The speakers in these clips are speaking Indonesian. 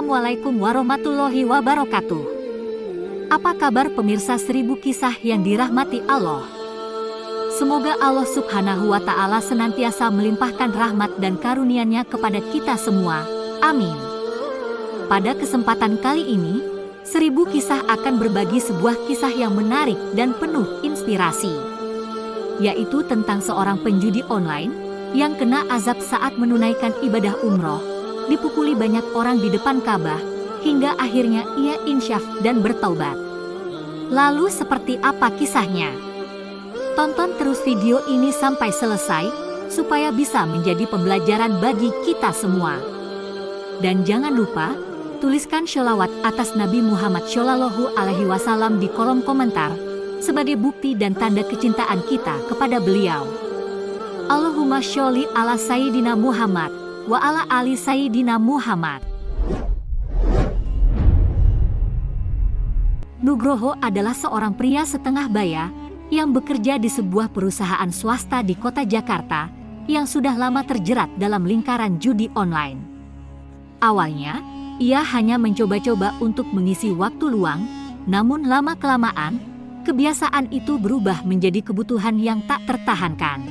Assalamualaikum warahmatullahi wabarakatuh. Apa kabar pemirsa 1000 kisah yang dirahmati Allah? Semoga Allah Subhanahu wa Ta'ala senantiasa melimpahkan rahmat dan karunia-Nya kepada kita semua. Amin. Pada kesempatan kali ini, 1000 kisah akan berbagi sebuah kisah yang menarik dan penuh inspirasi, yaitu tentang seorang penjudi online yang kena azab saat menunaikan ibadah umroh, dipukuli banyak orang di depan Ka'bah, hingga akhirnya ia insyaf dan bertaubat. Lalu seperti apa kisahnya? Tonton terus video ini sampai selesai, supaya bisa menjadi pembelajaran bagi kita semua. Dan jangan lupa, tuliskan sholawat atas Nabi Muhammad Shallallahu Alaihi Wasallam di kolom komentar, sebagai bukti dan tanda kecintaan kita kepada beliau. Allahumma sholli ala Sayyidina Muhammad wa ala ali Sayyidina Muhammad. Nugroho adalah seorang pria setengah baya yang bekerja di sebuah perusahaan swasta di kota Jakarta yang sudah lama terjerat dalam lingkaran judi online. Awalnya, ia hanya mencoba-coba untuk mengisi waktu luang, namun lama-kelamaan, kebiasaan itu berubah menjadi kebutuhan yang tak tertahankan.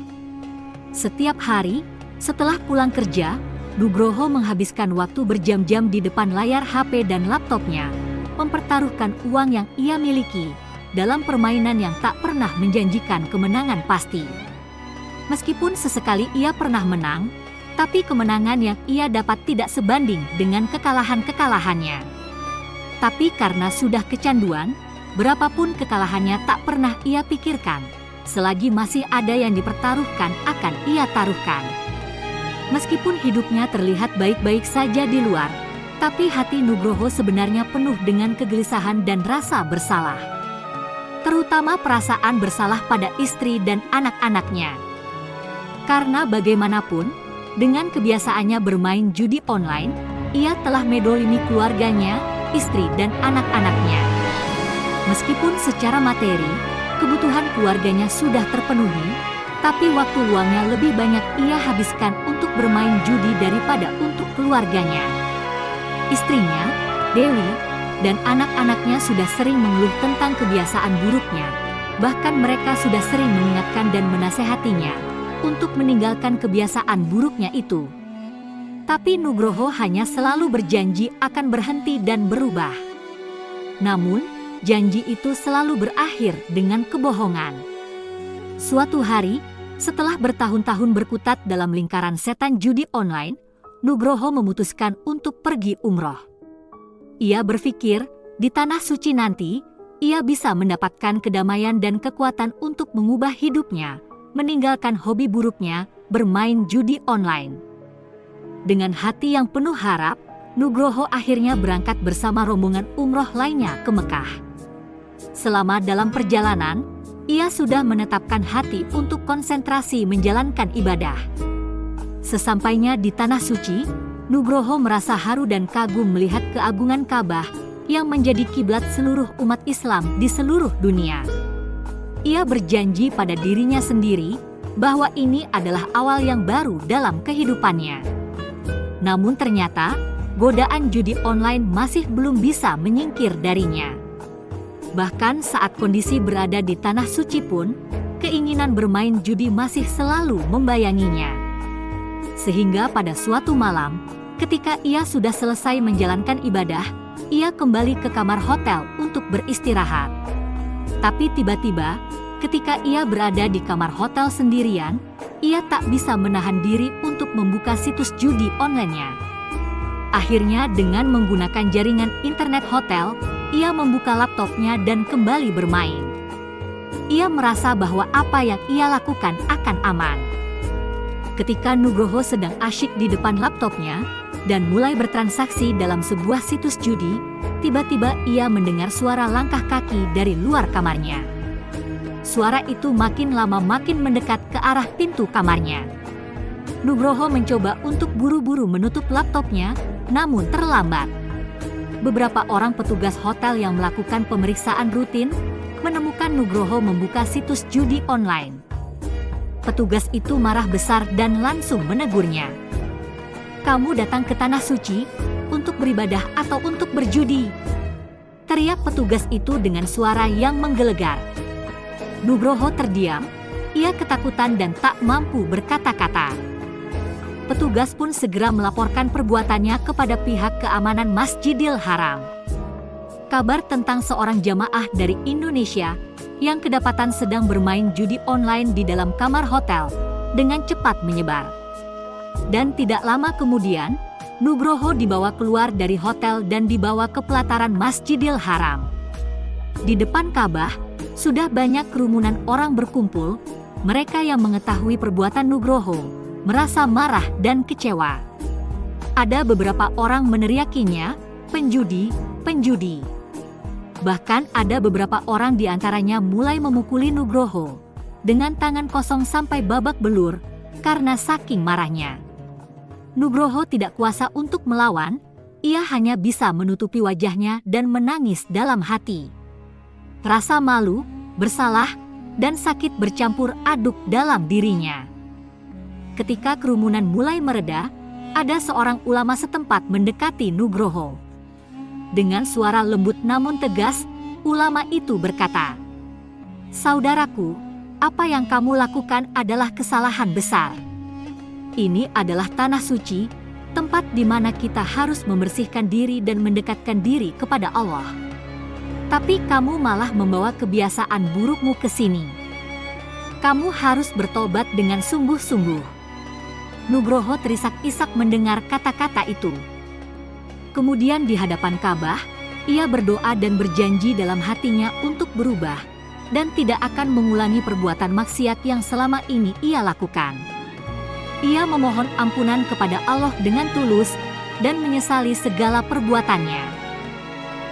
Setiap hari, setelah pulang kerja, Nugroho menghabiskan waktu berjam-jam di depan layar HP dan laptopnya, mempertaruhkan uang yang ia miliki dalam permainan yang tak pernah menjanjikan kemenangan pasti. Meskipun sesekali ia pernah menang, tapi kemenangan yang ia dapat tidak sebanding dengan kekalahan-kekalahannya. Tapi karena sudah kecanduan, berapapun kekalahannya tak pernah ia pikirkan. Selagi masih ada yang dipertaruhkan akan ia taruhkan. Meskipun hidupnya terlihat baik-baik saja di luar, tapi hati Nugroho sebenarnya penuh dengan kegelisahan dan rasa bersalah. Terutama perasaan bersalah pada istri dan anak-anaknya. Karena bagaimanapun, dengan kebiasaannya bermain judi online, ia telah mendolimi keluarganya, istri dan anak-anaknya. Meskipun secara materi, kebutuhan keluarganya sudah terpenuhi, tapi waktu luangnya lebih banyak ia habiskan untuk bermain judi daripada untuk keluarganya. Istrinya, Dewi, dan anak-anaknya sudah sering mengeluh tentang kebiasaan buruknya. Bahkan mereka sudah sering mengingatkan dan menasehatinya untuk meninggalkan kebiasaan buruknya itu. Tapi Nugroho hanya selalu berjanji akan berhenti dan berubah. Namun, janji itu selalu berakhir dengan kebohongan. Suatu hari, setelah bertahun-tahun berkutat dalam lingkaran setan judi online, Nugroho memutuskan untuk pergi umroh. Ia berpikir, di tanah suci nanti, ia bisa mendapatkan kedamaian dan kekuatan untuk mengubah hidupnya, meninggalkan hobi buruknya, bermain judi online. Dengan hati yang penuh harap, Nugroho akhirnya berangkat bersama rombongan umroh lainnya ke Mekah. Selama dalam perjalanan, ia sudah menetapkan hati untuk konsentrasi menjalankan ibadah. Sesampainya di tanah suci, Nugroho merasa haru dan kagum melihat keagungan Ka'bah yang menjadi kiblat seluruh umat Islam di seluruh dunia. Ia berjanji pada dirinya sendiri bahwa ini adalah awal yang baru dalam kehidupannya. Namun ternyata, godaan judi online masih belum bisa menyingkir darinya. Bahkan saat kondisi berada di tanah suci pun, keinginan bermain judi masih selalu membayanginya. Sehingga pada suatu malam, ketika ia sudah selesai menjalankan ibadah, ia kembali ke kamar hotel untuk beristirahat. Tapi tiba-tiba, ketika ia berada di kamar hotel sendirian, ia tak bisa menahan diri untuk membuka situs judi online-nya. Akhirnya dengan menggunakan jaringan internet hotel, ia membuka laptopnya dan kembali bermain. Ia merasa bahwa apa yang ia lakukan akan aman. Ketika Nugroho sedang asyik di depan laptopnya dan mulai bertransaksi dalam sebuah situs judi, tiba-tiba ia mendengar suara langkah kaki dari luar kamarnya. Suara itu makin lama makin mendekat ke arah pintu kamarnya. Nugroho mencoba untuk buru-buru menutup laptopnya, namun terlambat. Beberapa orang petugas hotel yang melakukan pemeriksaan rutin menemukan Nugroho membuka situs judi online. Petugas itu marah besar dan langsung menegurnya. "Kamu datang ke tanah suci untuk beribadah atau untuk berjudi?" teriak petugas itu dengan suara yang menggelegar. Nugroho terdiam, ia ketakutan dan tak mampu berkata-kata. Petugas pun segera melaporkan perbuatannya kepada pihak keamanan Masjidil Haram. Kabar tentang seorang jamaah dari Indonesia yang kedapatan sedang bermain judi online di dalam kamar hotel dengan cepat menyebar. Dan tidak lama kemudian, Nugroho dibawa keluar dari hotel dan dibawa ke pelataran Masjidil Haram. Di depan Ka'bah, sudah banyak kerumunan orang berkumpul. Mereka yang mengetahui perbuatan Nugroho merasa marah dan kecewa. Ada beberapa orang meneriakinya, "Penjudi, penjudi." Bahkan ada beberapa orang di antaranya mulai memukuli Nugroho dengan tangan kosong sampai babak belur karena saking marahnya. Nugroho tidak kuasa untuk melawan, ia hanya bisa menutupi wajahnya dan menangis dalam hati. Rasa malu, bersalah, dan sakit bercampur aduk dalam dirinya. Ketika kerumunan mulai mereda, ada seorang ulama setempat mendekati Nugroho. Dengan suara lembut namun tegas, ulama itu berkata, "Saudaraku, apa yang kamu lakukan adalah kesalahan besar. Ini adalah tanah suci, tempat di mana kita harus membersihkan diri dan mendekatkan diri kepada Allah. Tapi kamu malah membawa kebiasaan burukmu ke sini. Kamu harus bertobat dengan sungguh-sungguh." Nugroho terisak-isak mendengar kata-kata itu. Kemudian di hadapan Ka'bah, ia berdoa dan berjanji dalam hatinya untuk berubah dan tidak akan mengulangi perbuatan maksiat yang selama ini ia lakukan. Ia memohon ampunan kepada Allah dengan tulus dan menyesali segala perbuatannya.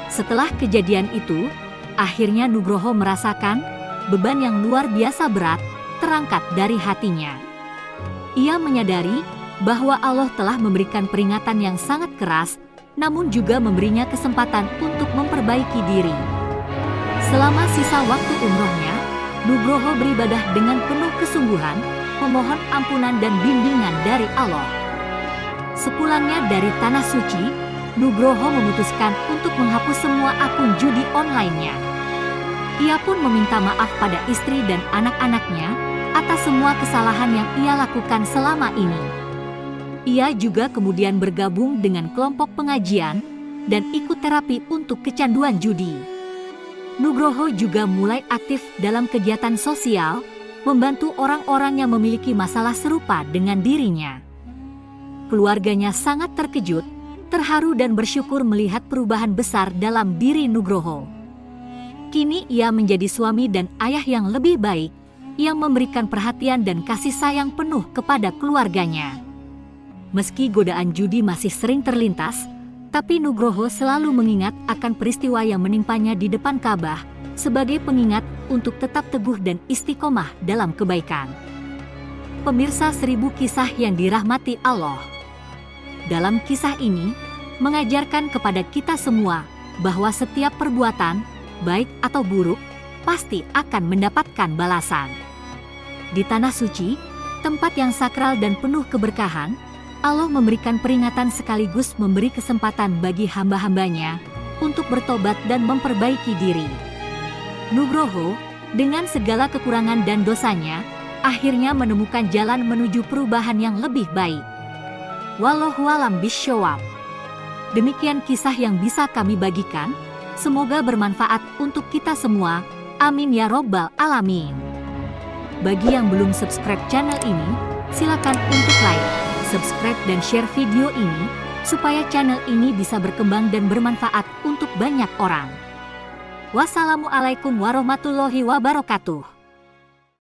Setelah kejadian itu, akhirnya Nugroho merasakan beban yang luar biasa berat terangkat dari hatinya. Ia menyadari bahwa Allah telah memberikan peringatan yang sangat keras, namun juga memberinya kesempatan untuk memperbaiki diri. Selama sisa waktu umrohnya, Nugroho beribadah dengan penuh kesungguhan, memohon ampunan dan bimbingan dari Allah. Sepulangnya dari tanah suci, Nugroho memutuskan untuk menghapus semua akun judi online-nya. Ia pun meminta maaf pada istri dan anak-anaknya atas semua kesalahan yang ia lakukan selama ini. Ia juga kemudian bergabung dengan kelompok pengajian dan ikut terapi untuk kecanduan judi. Nugroho juga mulai aktif dalam kegiatan sosial, membantu orang-orang yang memiliki masalah serupa dengan dirinya. Keluarganya sangat terkejut, terharu dan bersyukur melihat perubahan besar dalam diri Nugroho. Kini ia menjadi suami dan ayah yang lebih baik, yang memberikan perhatian dan kasih sayang penuh kepada keluarganya. Meski godaan judi masih sering terlintas, tapi Nugroho selalu mengingat akan peristiwa yang menimpanya di depan Ka'bah sebagai pengingat untuk tetap teguh dan istiqomah dalam kebaikan. Pemirsa 1000 kisah yang dirahmati Allah. Dalam kisah ini, mengajarkan kepada kita semua bahwa setiap perbuatan, baik atau buruk, pasti akan mendapatkan balasan. Di tanah suci, tempat yang sakral dan penuh keberkahan, Allah memberikan peringatan sekaligus memberi kesempatan bagi hamba-hambanya untuk bertobat dan memperbaiki diri. Nugroho, dengan segala kekurangan dan dosanya, akhirnya menemukan jalan menuju perubahan yang lebih baik. Wallahu a'lam bishawab. Demikian kisah yang bisa kami bagikan, semoga bermanfaat untuk kita semua. Amin ya robbal alamin. Bagi yang belum subscribe channel ini, silakan untuk like, subscribe dan share video ini, supaya channel ini bisa berkembang dan bermanfaat untuk banyak orang. Wassalamualaikum warahmatullahi wabarakatuh.